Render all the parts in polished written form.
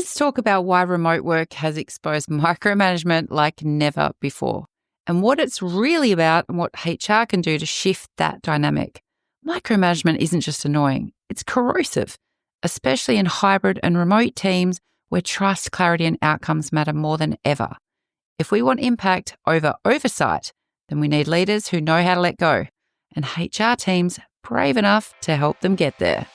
Let's talk about why remote work has exposed micromanagement like never before and what it's really about and what HR can do to shift that dynamic. Micromanagement isn't just annoying, it's corrosive, especially in hybrid and remote teams where trust, clarity, and outcomes matter more than ever. If we want impact over oversight, then we need leaders who know how to let go and HR teams brave enough to help them get there.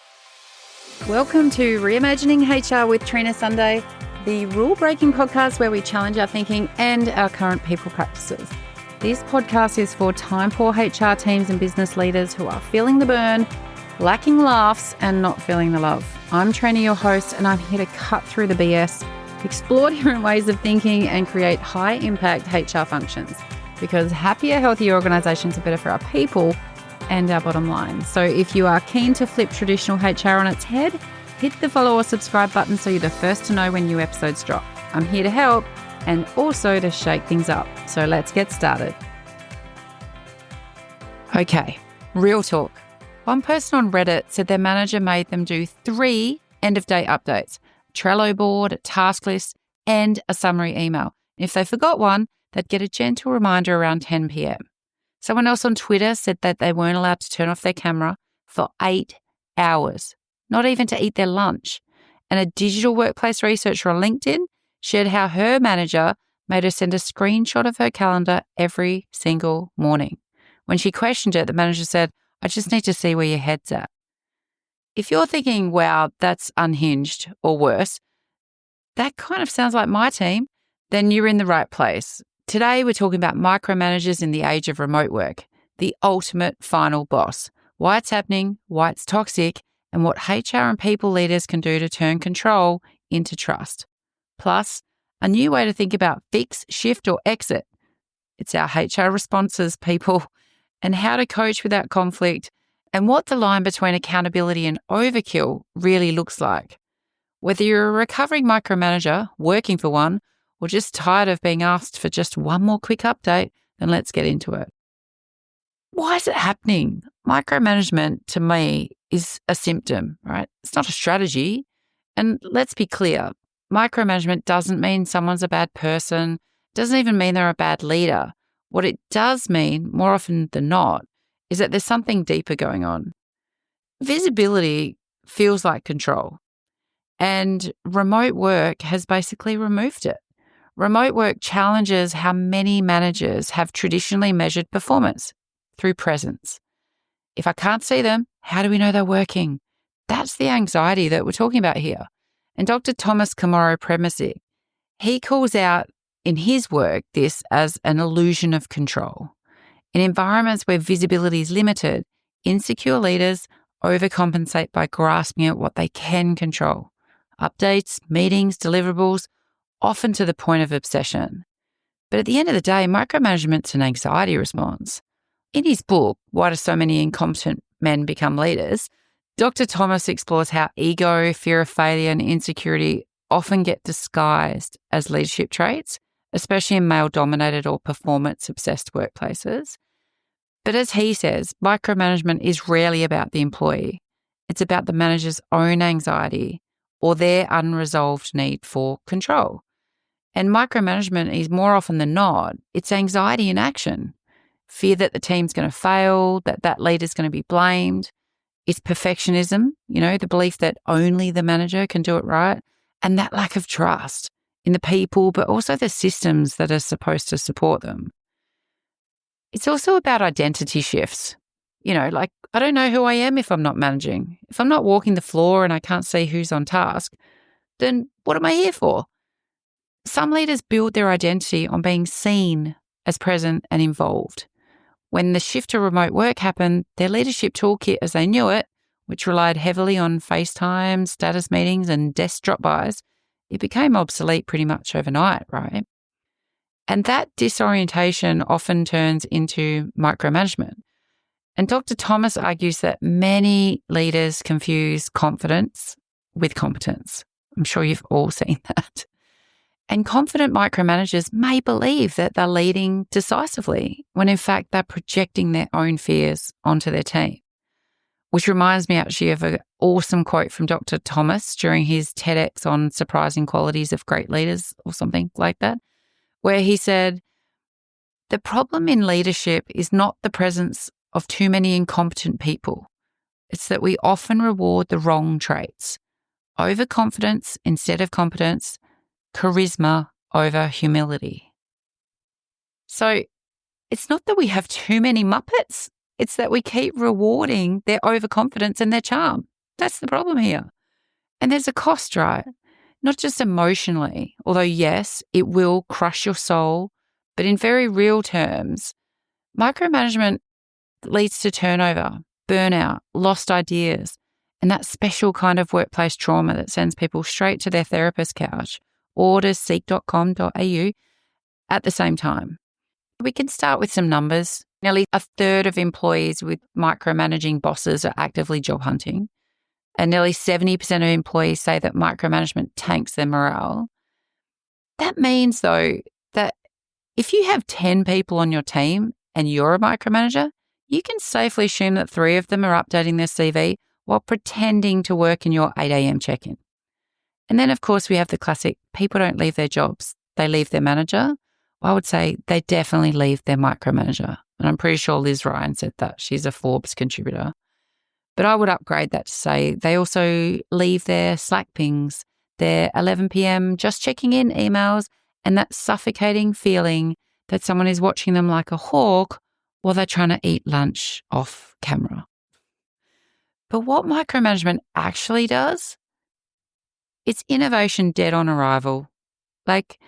Welcome to Reimagining HR with Trina Sunday, the rule-breaking podcast where we challenge our thinking and our current people practices. This podcast is for time-poor HR teams and business leaders who are feeling the burn, lacking laughs, and not feeling the love. I'm Trina, your host, and I'm here to cut through the BS, explore different ways of thinking, and create high-impact HR functions. Because happier, healthier organisations are better for our people and our bottom line. So if you are keen to flip traditional HR on its head, hit the follow or subscribe button so you're the first to know when new episodes drop. I'm here to help and also to shake things up. So let's get started. Okay, real talk. One person on Reddit said their manager made them do 3 end-of-day updates, a Trello board, a task list, and a summary email. If they forgot one, they'd get a gentle reminder around 10 p.m. Someone else on Twitter said that they weren't allowed to turn off their camera for 8 hours, not even to eat their lunch. And a digital workplace researcher on LinkedIn shared how her manager made her send a screenshot of her calendar every single morning. When she questioned it, the manager said, "I just need to see where your head's at." If you're thinking, wow, that's unhinged or worse, that kind of sounds like my team, then you're in the right place. Today, we're talking about micromanagers in the age of remote work, the ultimate final boss, why it's happening, why it's toxic, and what HR and people leaders can do to turn control into trust. Plus, a new way to think about fix, shift, or exit. It's our HR responses, people, and how to coach without conflict, and what the line between accountability and overkill really looks like. Whether you're a recovering micromanager, working for one, or just tired of being asked for just one more quick update, then let's get into it. Why is it happening? Micromanagement, to me, is a symptom, right? It's not a strategy. And let's be clear, micromanagement doesn't mean someone's a bad person, doesn't even mean they're a bad leader. What it does mean, more often than not, is that there's something deeper going on. Visibility feels like control, and remote work has basically removed it. Remote work challenges how many managers have traditionally measured performance through presence. If I can't see them, how do we know they're working? That's the anxiety that we're talking about here. And Dr. Thomas Premasic, he calls out in his work this as an illusion of control. In environments where visibility is limited, insecure leaders overcompensate by grasping at what they can control. Updates, meetings, deliverables, often to the point of obsession. But at the end of the day, micromanagement's an anxiety response. In his book, Why Do So Many Incompetent Men Become Leaders?, Dr. Thomas explores how ego, fear of failure, and insecurity often get disguised as leadership traits, especially in male-dominated or performance-obsessed workplaces. But as he says, micromanagement is rarely about the employee. It's about the manager's own anxiety or their unresolved need for control. And micromanagement is more often than not, it's anxiety in action. Fear that the team's going to fail, that leader's going to be blamed. It's perfectionism, the belief that only the manager can do it right. And that lack of trust in the people, but also the systems that are supposed to support them. It's also about identity shifts. I don't know who I am if I'm not managing. If I'm not walking the floor and I can't see who's on task, then what am I here for? Some leaders build their identity on being seen as present and involved. When the shift to remote work happened, their leadership toolkit as they knew it, which relied heavily on FaceTime, status meetings, and desk drop-bys, it became obsolete pretty much overnight, right? And that disorientation often turns into micromanagement. And Dr. Thomas argues that many leaders confuse confidence with competence. I'm sure you've all seen that. And confident micromanagers may believe that they're leading decisively when in fact they're projecting their own fears onto their team. which reminds me actually of an awesome quote from Dr. Thomas during his TEDx on surprising qualities of great leaders or something like that, where he said, the problem in leadership is not the presence of too many incompetent people. It's that we often reward the wrong traits. Overconfidence instead of competence, charisma over humility. So it's not that we have too many Muppets. It's that we keep rewarding their overconfidence and their charm. That's the problem here. And there's a cost, right? Not just emotionally, although yes, it will crush your soul, but in very real terms, micromanagement leads to turnover, burnout, lost ideas, and that special kind of workplace trauma that sends people straight to their therapist couch or to seek.com.au at the same time. We can start with some numbers. Nearly a third of employees with micromanaging bosses are actively job hunting. And nearly 70% of employees say that micromanagement tanks their morale. That means, though, that if you have 10 people on your team and you're a micromanager, you can safely assume that 3 of them are updating their CV while pretending to work in your 8 a.m. check-in. And then, of course, we have the classic, people don't leave their jobs, they leave their manager. I would say they definitely leave their micromanager. And I'm pretty sure Liz Ryan said that. She's a Forbes contributor. But I would upgrade that to say they also leave their Slack pings, their 11 p.m. just checking in emails, and that suffocating feeling that someone is watching them like a hawk while they're trying to eat lunch off camera. But what micromanagement actually does, it's innovation dead on arrival. Like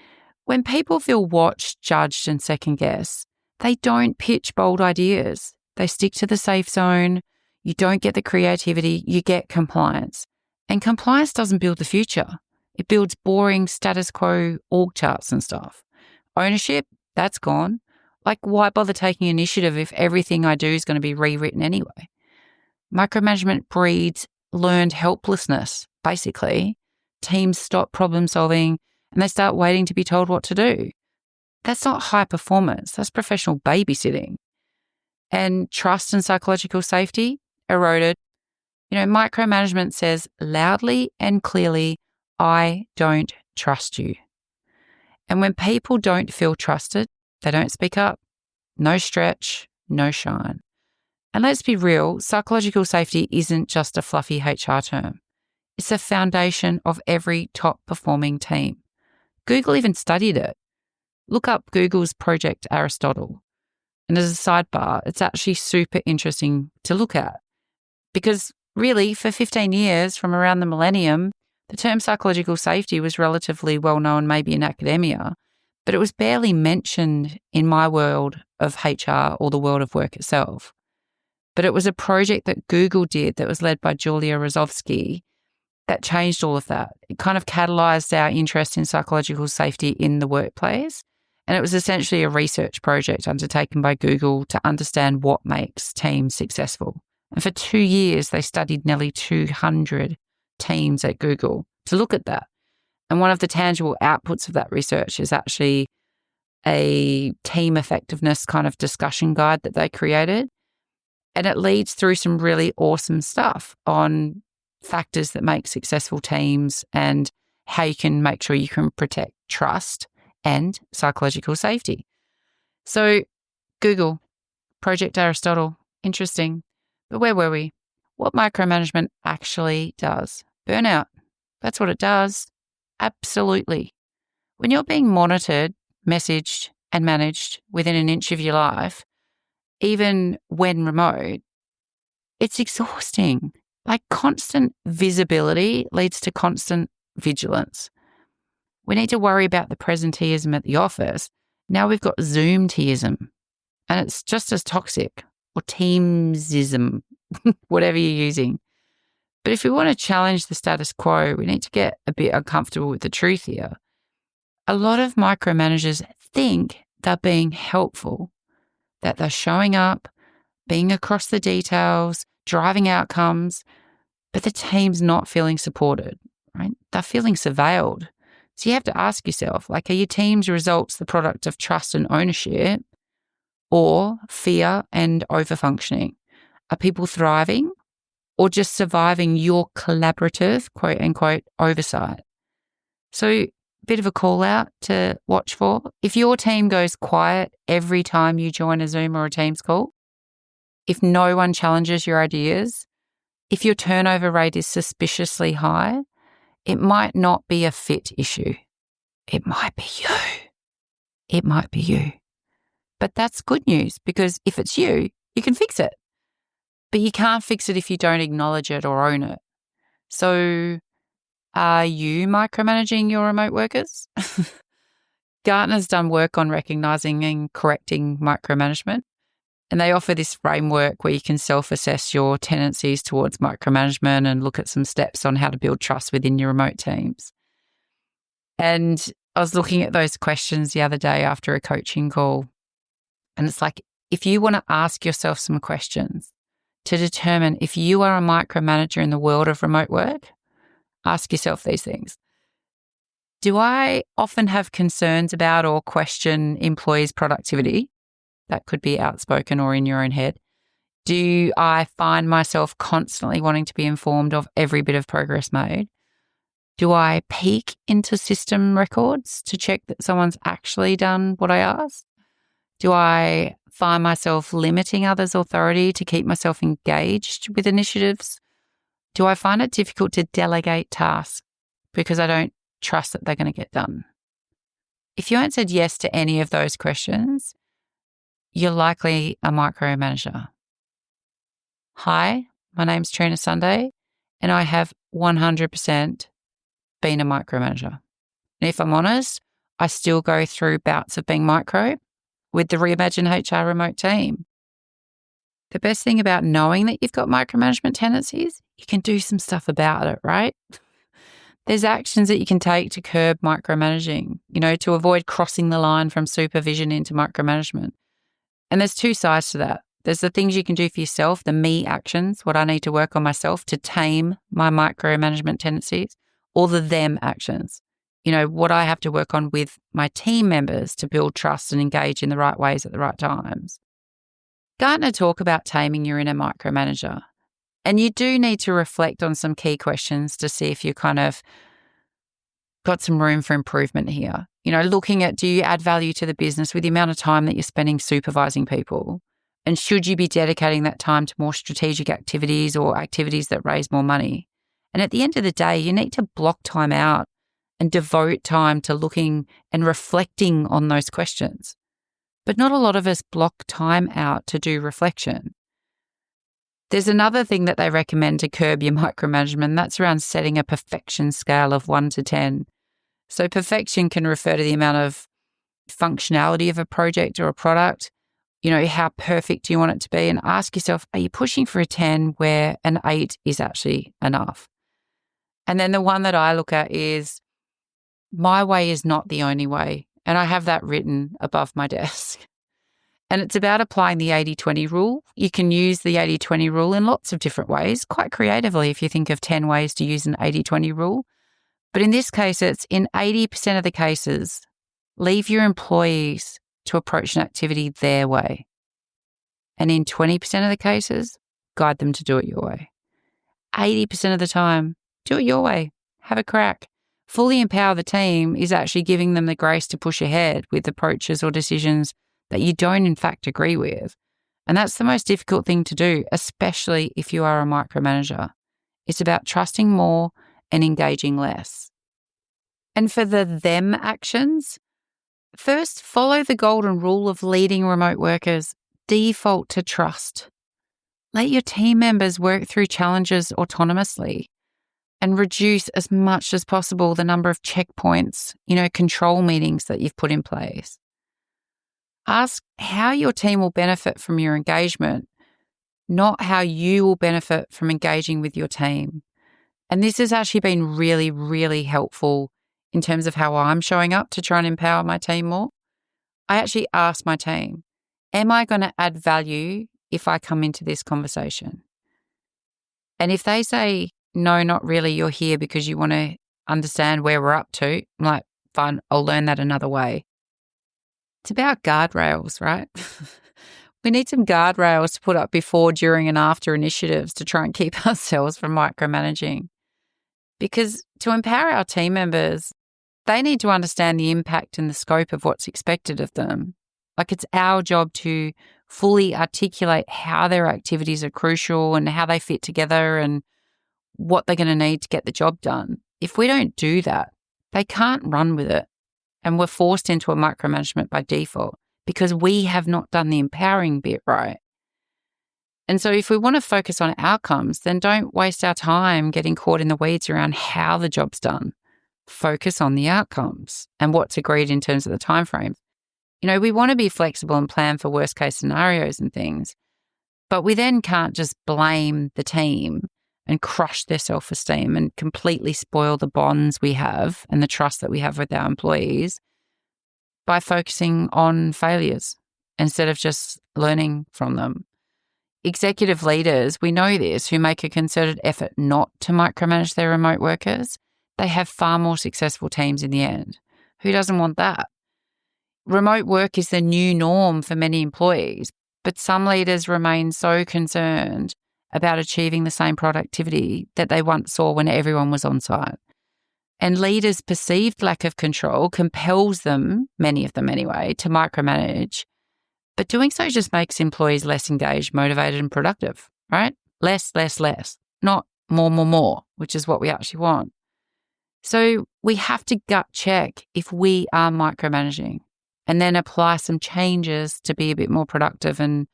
when people feel watched, judged, and second-guessed, they don't pitch bold ideas. They stick to the safe zone. You don't get the creativity, you get compliance. And compliance doesn't build the future. It builds boring status quo org charts and stuff. Ownership, that's gone. Like, why bother taking initiative if everything I do is going to be rewritten anyway? Micromanagement breeds learned helplessness, basically. Teams stop problem solving and they start waiting to be told what to do. That's not high performance. That's professional babysitting. And trust and psychological safety eroded. Micromanagement says loudly and clearly, I don't trust you. And when people don't feel trusted, they don't speak up. No stretch, no shine. And let's be real, psychological safety isn't just a fluffy HR term. It's the foundation of every top performing team. Google even studied it. Look up Google's Project Aristotle. And as a sidebar, it's actually super interesting to look at because really for 15 years from around the millennium, the term psychological safety was relatively well known maybe in academia, but it was barely mentioned in my world of HR or the world of work itself. But it was a project that Google did that was led by Julia Rozovsky that changed all of that. It kind of catalyzed our interest in psychological safety in the workplace. And it was essentially a research project undertaken by Google to understand what makes teams successful. And for 2 years, they studied nearly 200 teams at Google to look at that. And one of the tangible outputs of that research is actually a team effectiveness kind of discussion guide that they created. And it leads through some really awesome stuff on factors that make successful teams and how you can make sure you can protect trust and psychological safety. So Google, Project Aristotle, interesting. But where were we? What micromanagement actually does? Burnout. That's what it does. Absolutely. When you're being monitored, messaged, and managed within an inch of your life, even when remote, it's exhausting. Like constant visibility leads to constant vigilance. We need to worry about the presenteeism at the office. Now we've got Zoom-teeism, and it's just as toxic, or Teamsism, whatever you're using. But if we want to challenge the status quo, we need to get a bit uncomfortable with the truth here. A lot of micromanagers think they're being helpful, that they're showing up, being across the details, driving outcomes, but the team's not feeling supported, right? They're feeling surveilled. So you have to ask yourself, are your team's results the product of trust and ownership or fear and overfunctioning? Are people thriving or just surviving your collaborative, quote unquote, oversight. So, bit of a call out to watch for. If your team goes quiet every time you join a Zoom or a Teams call, if no one challenges your ideas, if your turnover rate is suspiciously high, it might not be a fit issue. It might be you. It might be you. But that's good news, because if it's you, you can fix it. But you can't fix it if you don't acknowledge it or own it. So, are you micromanaging your remote workers? Gartner's done work on recognizing and correcting micromanagement, and they offer this framework where you can self-assess your tendencies towards micromanagement and look at some steps on how to build trust within your remote teams. And I was looking at those questions the other day after a coaching call, and it's like, if you want to ask yourself some questions to determine if you are a micromanager in the world of remote work, ask yourself these things. Do I often have concerns about or question employees' productivity? That could be outspoken or in your own head. Do I find myself constantly wanting to be informed of every bit of progress made? Do I peek into system records to check that someone's actually done what I asked? Do I find myself limiting others' authority to keep myself engaged with initiatives? Do I find it difficult to delegate tasks because I don't trust that they're going to get done? If you answered yes to any of those questions, you're likely a micromanager. Hi, my name's Trina Sunday, and I have 100% been a micromanager. And if I'm honest, I still go through bouts of being micro with the Reimagine HR remote team. The best thing about knowing that you've got micromanagement tendencies, you can do some stuff about it, right? There's actions that you can take to curb micromanaging, to avoid crossing the line from supervision into micromanagement. And there's two sides to that. There's the things you can do for yourself, the me actions, what I need to work on myself to tame my micromanagement tendencies, or the them actions, what I have to work on with my team members to build trust and engage in the right ways at the right times. Gartner talk about taming your inner micromanager. And you do need to reflect on some key questions to see if you kind of got some room for improvement here. Looking at, do you add value to the business with the amount of time that you're spending supervising people? And should you be dedicating that time to more strategic activities or activities that raise more money? And at the end of the day, you need to block time out and devote time to looking and reflecting on those questions. But not a lot of us block time out to do reflection. There's another thing that they recommend to curb your micromanagement, that's around setting a perfection scale of 1 to 10. So perfection can refer to the amount of functionality of a project or a product, how perfect do you want it to be? And ask yourself, are you pushing for a 10 where an 8 is actually enough? And then the one that I look at is, my way is not the only way. And I have that written above my desk. And it's about applying the 80-20 rule. You can use the 80-20 rule in lots of different ways, quite creatively if you think of 10 ways to use an 80-20 rule. But in this case, it's in 80% of the cases, leave your employees to approach an activity their way. And in 20% of the cases, guide them to do it your way. 80% of the time, do it your way. Have a crack. Fully empower the team is actually giving them the grace to push ahead with approaches or decisions that you don't in fact agree with. And that's the most difficult thing to do, especially if you are a micromanager. It's about trusting more and engaging less. And for the them actions, first, follow the golden rule of leading remote workers. Default to trust. Let your team members work through challenges autonomously and reduce as much as possible the number of checkpoints, control meetings that you've put in place. Ask how your team will benefit from your engagement, not how you will benefit from engaging with your team. And this has actually been really, really helpful in terms of how I'm showing up to try and empower my team more. I actually ask my team, am I going to add value if I come into this conversation? And if they say, no, not really, you're here because you want to understand where we're up to, I'm like, fine, I'll learn that another way. It's about guardrails, right? We need some guardrails to put up before, during, and after initiatives to try and keep ourselves from micromanaging. Because to empower our team members, they need to understand the impact and the scope of what's expected of them. Like, it's our job to fully articulate how their activities are crucial and how they fit together and what they're going to need to get the job done. If we don't do that, they can't run with it. And we're forced into a micromanagement by default because we have not done the empowering bit right. And so if we want to focus on outcomes, then don't waste our time getting caught in the weeds around how the job's done. Focus on the outcomes and what's agreed in terms of the timeframes. We want to be flexible and plan for worst case scenarios and things, but we then can't just blame the team and crush their self-esteem and completely spoil the bonds we have and the trust that we have with our employees by focusing on failures instead of just learning from them. Executive leaders, we know this, who make a concerted effort not to micromanage their remote workers, they have far more successful teams in the end. Who doesn't want that? Remote work is the new norm for many employees, but some leaders remain so concerned about achieving the same productivity that they once saw when everyone was on site. And leaders' perceived lack of control compels them, many of them anyway, to micromanage. But doing so just makes employees less engaged, motivated, and productive, right? Less, not more, which is what we actually want. So we have to gut check if we are micromanaging and then apply some changes to be a bit more productive and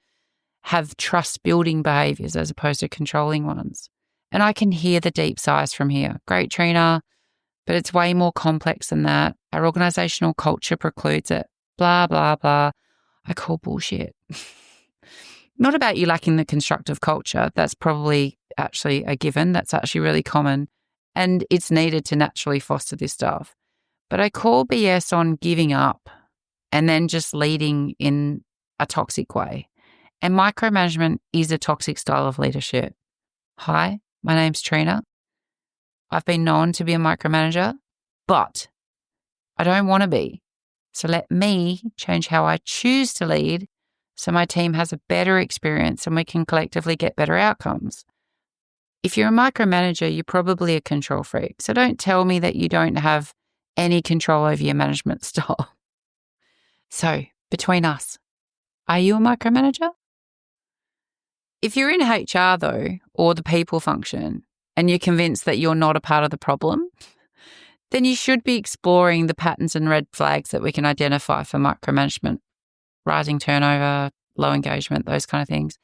have trust-building behaviours as opposed to controlling ones. And I can hear the deep sighs from here. Great, Trina, but it's way more complex than that. Our organisational culture precludes it. Blah, blah, blah. I call bullshit. Not about you lacking the constructive culture. That's probably actually a given. That's actually really common. And it's needed to naturally foster this stuff. But I call BS on giving up and then just leading in a toxic way. And micromanagement is a toxic style of leadership. Hi, my name's Trina. I've been known to be a micromanager, but I don't want to be. So let me change how I choose to lead so my team has a better experience and we can collectively get better outcomes. If you're a micromanager, you're probably a control freak. So don't tell me that you don't have any control over your management style. So between us, are you a micromanager? If you're in HR though, or the people function, and you're convinced that you're not a part of the problem, then you should be exploring the patterns and red flags that we can identify for micromanagement, rising turnover, low engagement, those kind of things.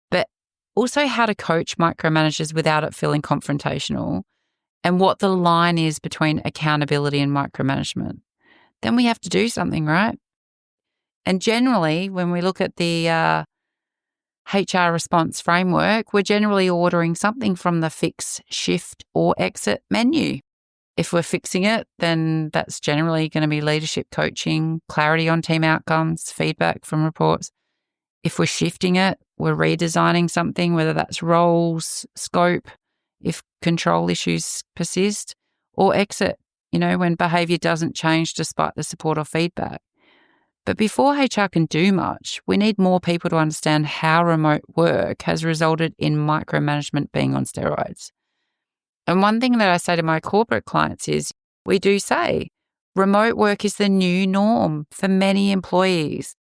But also how to coach micromanagers without it feeling confrontational and what the line is between accountability and micromanagement. Then we have to do something, right? And generally, when we look at the HR response framework, we're generally ordering something from the fix, shift, or exit menu. If we're fixing it, then that's generally going to be leadership coaching, clarity on team outcomes, feedback from reports. If we're shifting it, we're redesigning something, whether that's roles, scope, if control issues persist, or exit, when behaviour doesn't change despite the support or feedback. But before HR can do much, we need more people to understand how remote work has resulted in micromanagement being on steroids. And one thing that I say to my corporate clients is we do say remote work is the new norm for many employees.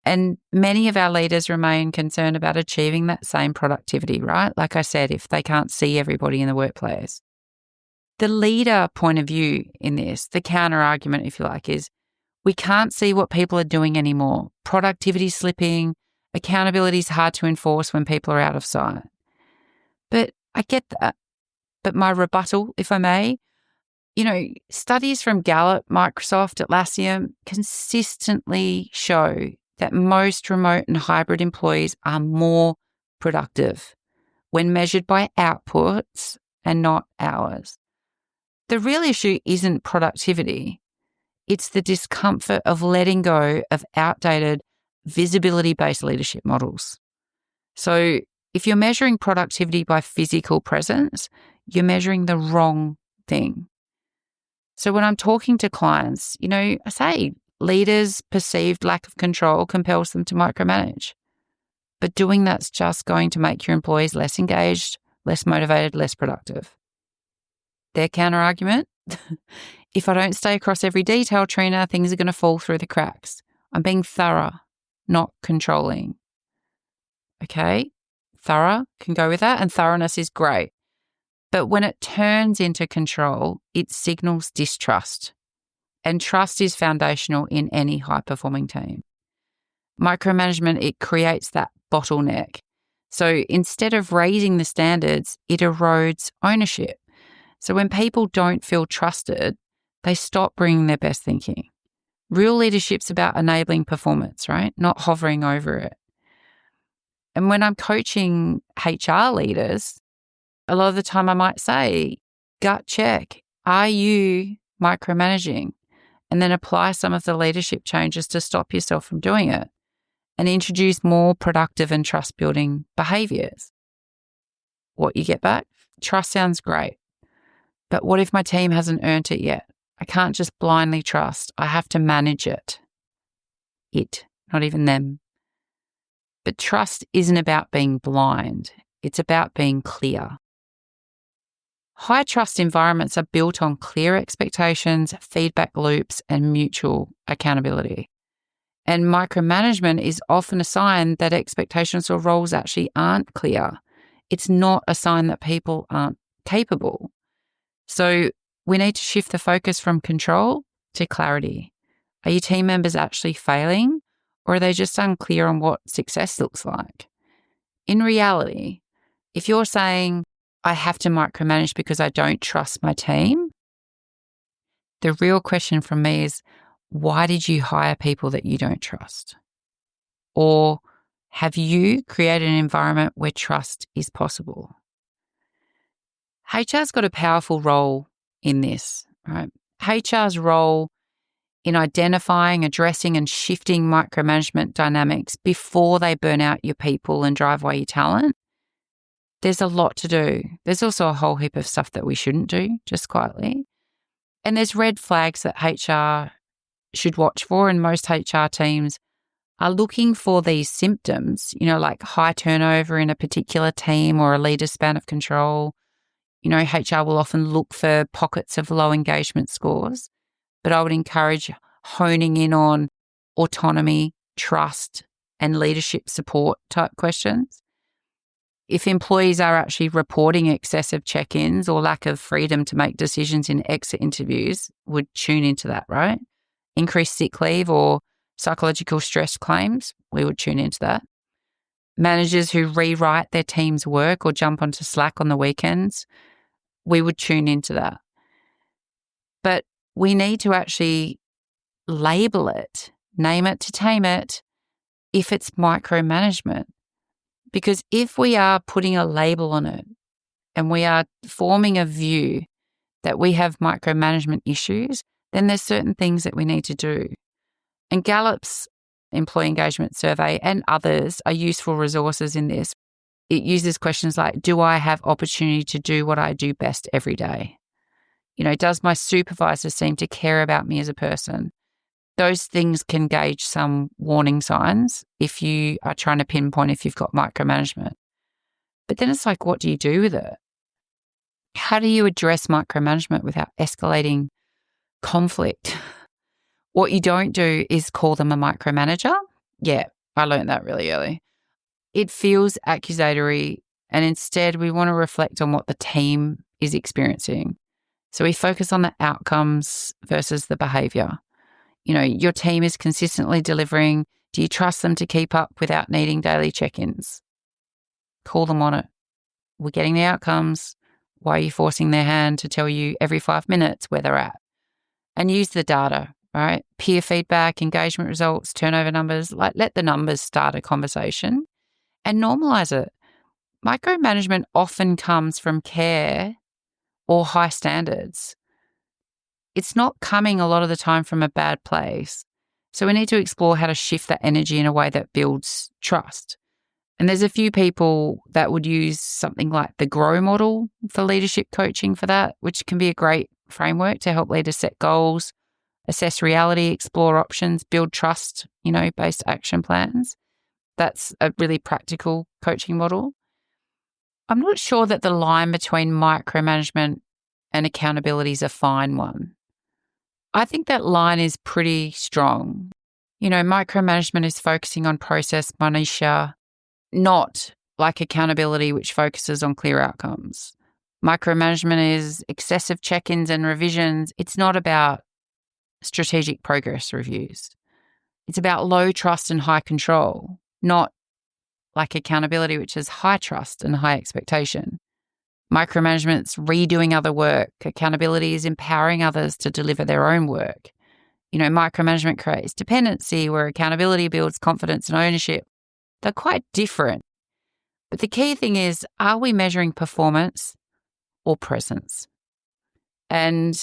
And many of our leaders remain concerned about achieving that same productivity, right? Like I said, if they can't see everybody in the workplace. The leader point of view in this, the counter argument, if you like, is we can't see what people are doing anymore. Productivity slipping, accountability is hard to enforce when people are out of sight. But I get that. But my rebuttal, if I may, studies from Gallup, Microsoft, Atlassian consistently show that most remote and hybrid employees are more productive when measured by outputs and not hours. The real issue isn't productivity. It's the discomfort of letting go of outdated visibility-based leadership models. So if you're measuring productivity by physical presence, you're measuring the wrong thing. So when I'm talking to clients, I say leaders' perceived lack of control compels them to micromanage. But doing that's just going to make your employees less engaged, less motivated, less productive. Their counter argument, if I don't stay across every detail, Trina, things are going to fall through the cracks. I'm being thorough, not controlling. Okay, thorough can go with that, and thoroughness is great. But when it turns into control, it signals distrust. And trust is foundational in any high-performing team. Micromanagement, it creates that bottleneck. So instead of raising the standards, it erodes ownership. So when people don't feel trusted, they stop bringing their best thinking. Real leadership's about enabling performance, right? Not hovering over it. And when I'm coaching HR leaders, a lot of the time I might say, gut check, are you micromanaging? And then apply some of the leadership changes to stop yourself from doing it and introduce more productive and trust-building behaviours. What you get back? Trust sounds great. But what if my team hasn't earned it yet? I can't just blindly trust. I have to manage it. It, not even them. But trust isn't about being blind. It's about being clear. High trust environments are built on clear expectations, feedback loops, and mutual accountability. And micromanagement is often a sign that expectations or roles actually aren't clear. It's not a sign that people aren't capable. So we need to shift the focus from control to clarity. Are your team members actually failing, or are they just unclear on what success looks like? In reality, if you're saying, I have to micromanage because I don't trust my team, the real question from me is, why did you hire people that you don't trust? Or have you created an environment where trust is possible? HR's got a powerful role in this, right? HR's role in identifying, addressing, and shifting micromanagement dynamics before they burn out your people and drive away your talent. There's a lot to do. There's also a whole heap of stuff that we shouldn't do, just quietly. And there's red flags that HR should watch for, and most HR teams are looking for these symptoms, like high turnover in a particular team or a leader's span of control. HR will often look for pockets of low engagement scores, but I would encourage honing in on autonomy, trust, and leadership support type questions. If employees are actually reporting excessive check-ins or lack of freedom to make decisions in exit interviews, would tune into that, right? Increased sick leave or psychological stress claims, we would tune into that. Managers who rewrite their team's work or jump onto Slack on the weekends, we would tune into that. But we need to actually label it, name it to tame it, if it's micromanagement. Because if we are putting a label on it and we are forming a view that we have micromanagement issues, then there's certain things that we need to do. And Gallup's employee engagement survey and others are useful resources in this. It uses questions like, do I have opportunity to do what I do best every day? Does my supervisor seem to care about me as a person? Those things can gauge some warning signs if you are trying to pinpoint if you've got micromanagement. But then it's like, what do you do with it? How do you address micromanagement without escalating conflict? What you don't do is call them a micromanager. Yeah, I learned that really early. It feels accusatory, and instead we want to reflect on what the team is experiencing. So we focus on the outcomes versus the behaviour. Your team is consistently delivering. Do you trust them to keep up without needing daily check-ins? Call them on it. We're getting the outcomes. Why are you forcing their hand to tell you every 5 minutes where they're at? And use the data, right? Peer feedback, engagement results, turnover numbers. Let the numbers start a conversation and normalise it. Micromanagement often comes from care or high standards. It's not coming a lot of the time from a bad place. So we need to explore how to shift that energy in a way that builds trust. And there's a few people that would use something like the GROW model for leadership coaching for that, which can be a great framework to help leaders set goals, assess reality, explore options, build trust, based action plans. That's a really practical coaching model. I'm not sure that the line between micromanagement and accountability is a fine one. I think that line is pretty strong. Micromanagement is focusing on process minutiae, not like accountability, which focuses on clear outcomes. Micromanagement is excessive check-ins and revisions. It's not about strategic progress reviews. It's about low trust and high control, not like accountability, which is high trust and high expectation. Micromanagement's redoing other work. Accountability is empowering others to deliver their own work. Micromanagement creates dependency, where accountability builds confidence and ownership. They're quite different. But the key thing is, are we measuring performance or presence? And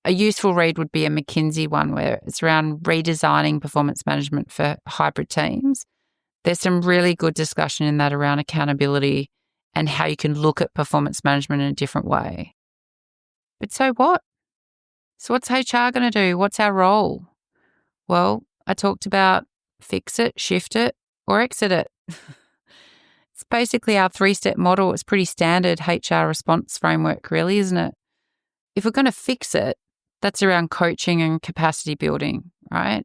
a useful read would be a McKinsey one, where it's around redesigning performance management for hybrid teams. There's some really good discussion in that around accountability and how you can look at performance management in a different way. But so what? So what's HR going to do? What's our role? Well, I talked about fix it, shift it, or exit it. It's basically our 3-step model. It's pretty standard HR response framework, really, isn't it? If we're going to fix it, that's around coaching and capacity building, right?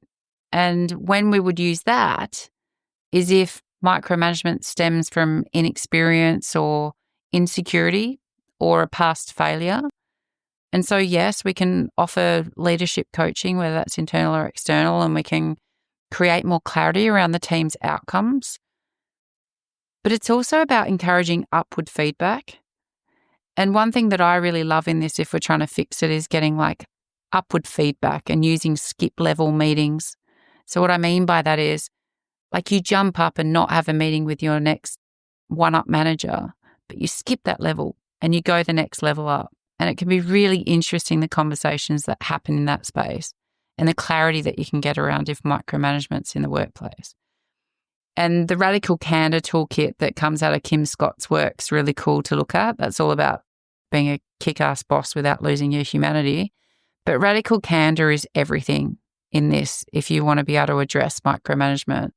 And when we would use that is if micromanagement stems from inexperience or insecurity or a past failure. And so, yes, we can offer leadership coaching, whether that's internal or external, and we can create more clarity around the team's outcomes. But it's also about encouraging upward feedback. And one thing that I really love in this, if we're trying to fix it, is getting like upward feedback and using skip level meetings. So what I mean by that is, like, you jump up and not have a meeting with your next one-up manager, but you skip that level and you go the next level up. And it can be really interesting, the conversations that happen in that space and the clarity that you can get around if micromanagement's in the workplace. And the Radical Candor toolkit that comes out of Kim Scott's work's really cool to look at. That's all about being a kick-ass boss without losing your humanity. But Radical Candor is everything in this if you want to be able to address micromanagement.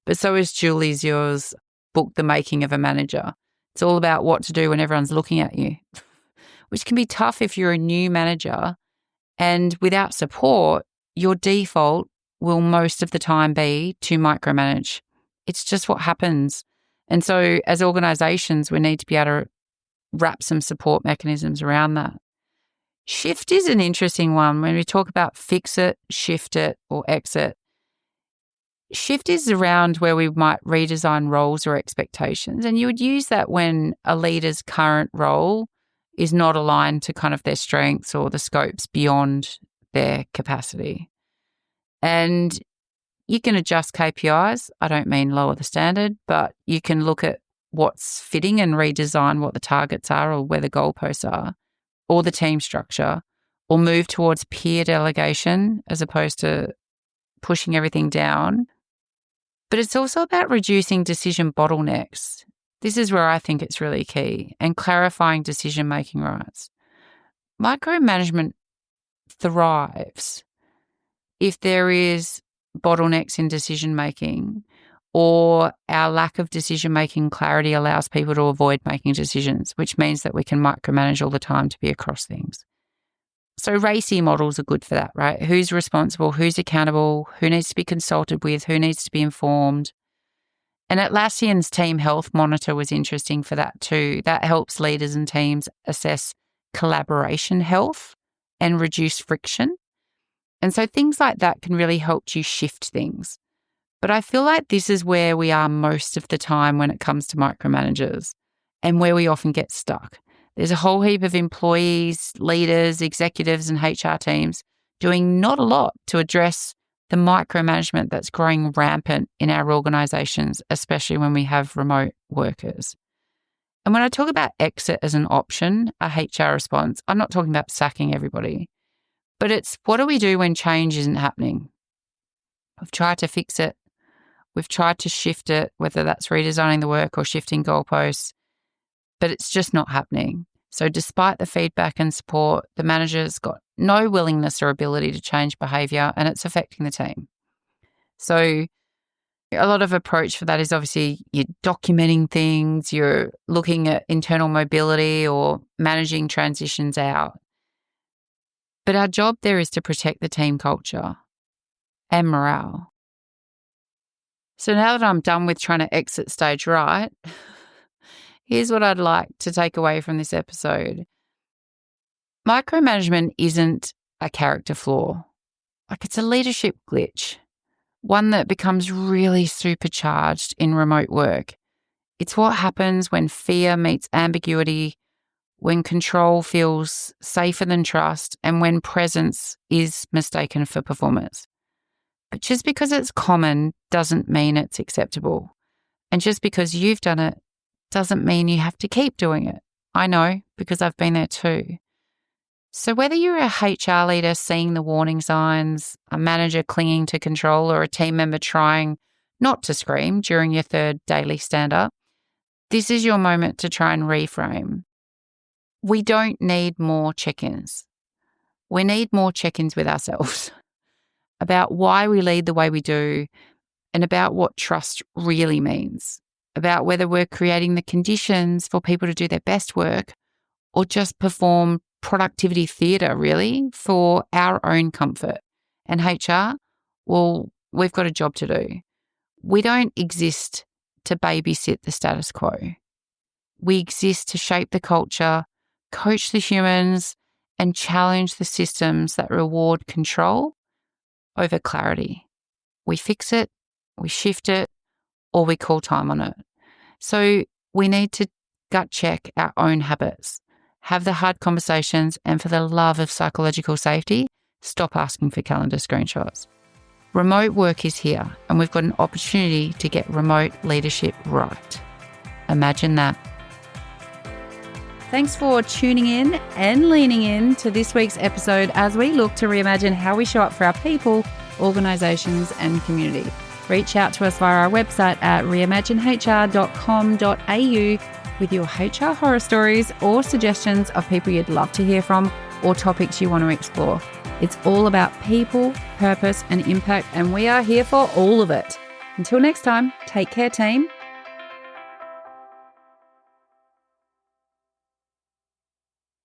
But so is Julie Zior's book, The Making of a Manager. It's all about what to do when everyone's looking at you, which can be tough if you're a new manager. And without support, your default will most of the time be to micromanage. It's just what happens. And so as organisations, we need to be able to wrap some support mechanisms around that. Shift is an interesting one. When we talk about fix it, shift it, or exit, shift is around where we might redesign roles or expectations. And you would use that when a leader's current role is not aligned to kind of their strengths or the scopes beyond their capacity. And you can adjust KPIs. I don't mean lower the standard, but you can look at what's fitting and redesign what the targets are or where the goalposts are, or the team structure, or move towards peer delegation as opposed to pushing everything down. But it's also about reducing decision bottlenecks. This is where I think it's really key, and clarifying decision-making rights. Micromanagement thrives if there is bottlenecks in decision-making, or our lack of decision-making clarity allows people to avoid making decisions, which means that we can micromanage all the time to be across things. So RACI models are good for that, right? Who's responsible, who's accountable, who needs to be consulted with, who needs to be informed. And Atlassian's Team Health Monitor was interesting for that too. That helps leaders and teams assess collaboration health and reduce friction. And so things like that can really help you shift things. But I feel like this is where we are most of the time when it comes to micromanagers, and where we often get stuck. There's a whole heap of employees, leaders, executives and HR teams doing not a lot to address the micromanagement that's growing rampant in our organisations, especially when we have remote workers. And when I talk about exit as an option, a HR response, I'm not talking about sacking everybody, but it's what do we do when change isn't happening? We've tried to fix it. We've tried to shift it, whether that's redesigning the work or shifting goalposts, but it's just not happening. So despite the feedback and support, the manager's got no willingness or ability to change behaviour, and it's affecting the team. So A lot of approach for that is obviously you're documenting things, you're looking at internal mobility or managing transitions out. But our job there is to protect the team culture and morale. So now that I'm done with trying to exit stage right, here's what I'd like to take away from this episode. Micromanagement isn't a character flaw. It's a leadership glitch, one that becomes really supercharged in remote work. It's what happens when fear meets ambiguity, when control feels safer than trust, and when presence is mistaken for performance. But just because it's common doesn't mean it's acceptable. And just because you've done it doesn't mean you have to keep doing it. I know, because I've been there too. So whether you're a HR leader seeing the warning signs, a manager clinging to control, or a team member trying not to scream during your third daily stand-up, this is your moment to try and reframe. We don't need more check-ins. We need more check-ins with ourselves about why we lead the way we do and about what trust really means, about whether we're creating the conditions for people to do their best work or just perform productivity theatre, really, for our own comfort. And HR, well, we've got a job to do. We don't exist to babysit the status quo. We exist to shape the culture, coach the humans, and challenge the systems that reward control over clarity. We fix it, we shift it, or we call time on it. So we need to gut check our own habits, have the hard conversations, and for the love of psychological safety, stop asking for calendar screenshots. Remote work is here, and we've got an opportunity to get remote leadership right. Imagine that. Thanks for tuning in and leaning in to this week's episode as we look to reimagine how we show up for our people, organisations and community. Reach out to us via our website at reimaginehr.com.au with your HR horror stories or suggestions of people you'd love to hear from or topics you want to explore. It's all about people, purpose and impact, and we are here for all of it. Until next time, take care, team.